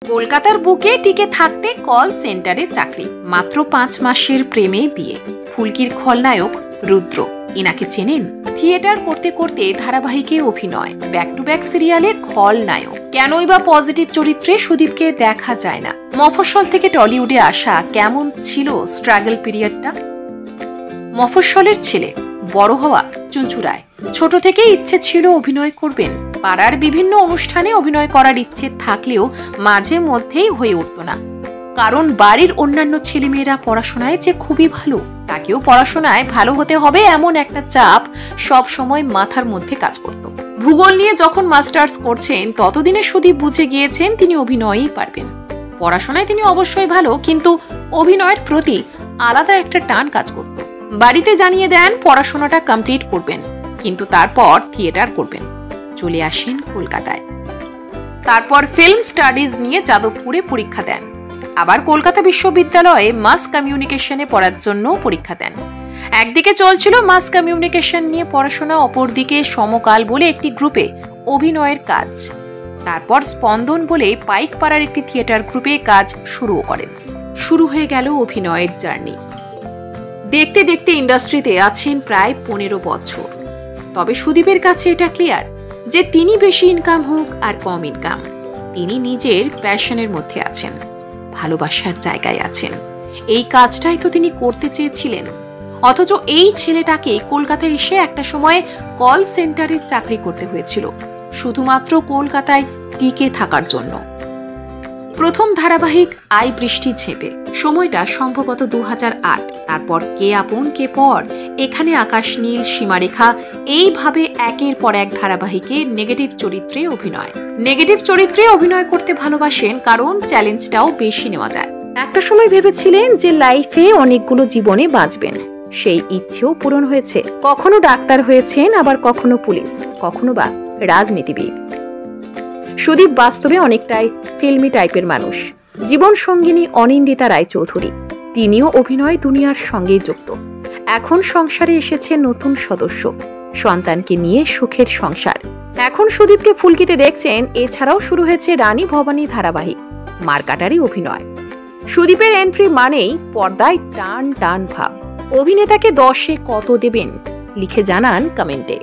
কলকাতার বুকে টিকে থাকতে কল সেন্টারে চাকরি, মাত্র 5 মাসের প্রেমে বিয়ে। ফুলকির খলনায়ক রুদ্র, এনাকে চেনেন? থিয়েটার করতে করতে ধারাবাহিকে অভিনয়, ব্যাক টু ব্যাক সিরিয়ালে খলনায়ক। কেনই বা পজিটিভ চরিত্রে সুদীপকে দেখা যায় না? মফস্বল থেকে টলিউডে আসা, কেমন ছিল স্ট্রাগল পিরিয়ডটা? মফস্বলের ছেলে, বড় হওয়া চুঁচুড়ায়। ছোট থেকেই ইচ্ছে ছিল অভিনয় করবেন। পাড়ার বিভিন্ন অনুষ্ঠানে অভিনয় করার ইচ্ছে থাকলেও মাঝে মধ্যেই হয়ে উঠত না, কারণ বাড়ির অন্যান্য ছেলেমেয়েরা পড়াশোনায় যে খুবই ভালো, তাকেও পড়াশোনায় ভালো হতে হবে এমন একটা চাপ সব সময় মাথার মধ্যে কাজ করত। ভূগোল নিয়ে যখন মাস্টার্স করছেন ততদিনে সুদীপ বুঝে গিয়েছেন তিনি অভিনয়ই পারবেন। পড়াশোনায় তিনি অবশ্যই ভালো, কিন্তু অভিনয়ের প্রতি আলাদা একটা টান কাজ করত। বাড়িতে জানিয়ে দেন পড়াশোনাটা কমপ্লিট করবেন, কিন্তু তারপর থিয়েটার করবেন। চলে আসেন কলকাতায়। তারপর ফিল্ম স্টাডিজ নিয়ে যাদবপুরে পরীক্ষা দেন। আবার কলকাতা বিশ্ববিদ্যালয়ে মাস কমিউনিকেশনে পড়ার জন্য পরীক্ষা দেন। একদিকে চলছিল মাস কমিউনিকেশন নিয়ে পড়াশোনা, অপরদিকে সমকাল বলে একটি গ্রুপে অভিনয়ের কাজ। তারপর স্পন্দন বলে পাইকপাড়ার একটি থিয়েটার গ্রুপে কাজ শুরুও করেন। শুরু হয়ে গেল অভিনয়ের জার্নি। দেখতে দেখতে ইন্ডাস্ট্রিতে আছেন প্রায় 15 বছর। তবে সুদীপের কাছে এটা ক্লিয়ার যে তিনি বেশি ইনকাম হোক আর কম ইনকাম, তিনি নিজের প্যাশনের মধ্যে আছেন, ভালোবাসার জায়গায় আছেন। এই কাজটাই তো তিনি করতে চেয়েছিলেন। অথচ এই ছেলেটাকে কলকাতায় এসে একটা সময় কল সেন্টারে চাকরি করতে হয়েছিল, শুধুমাত্র কলকাতায় টিকে থাকার জন্য। প্রথম ধারাবাহিক আই বৃষ্টি ঝেঁপে, সময়টা সম্ভবত 2008। তারপর কে আপন কে পর, এখানে আকাশ নীল, সীমারেখা, এইভাবে একের পর এক ধারাবাহিকে নেগেটিভ চরিত্রে অভিনয়। নেগেটিভ চরিত্রে অভিনয় করতে ভালোবাসেন কারণ চ্যালেঞ্জটাও বেশি নেওয়া যায়। একটা সময় ভেবেছিলেন যে লাইফে অনেকগুলো জীবনে বাঁচবেন, সেই ইচ্ছেও পূরণ হয়েছে। কখনো ডাক্তার হয়েছেন, আবার কখনো পুলিশ, কখনো বা রাজনীতিবিদ। সুদীপ বাস্তবে অনেকটাই ফিল্মি টাইপের মানুষ। জীবন সঙ্গিনী অনিন্দিতা রায়চৌধুরী, তিনিও অভিনয় দুনিয়ার সঙ্গেই যুক্ত। এখন সংসারে এসেছে নতুন সদস্য, সন্তানকে নিয়ে সুখের সংসার। এখন সুদীপকে ফুলকিতে দেখছেন। এছাড়াও শুরু হয়েছে রানী ভবানী ধারাবাহিক, মারকাটারি অভিনয়। সুদীপের এন্ট্রি মানেই পর্দায় টান টান ভাব। অভিনেতাকে 10-এ কত দেবেন লিখে জানান কমেন্টে।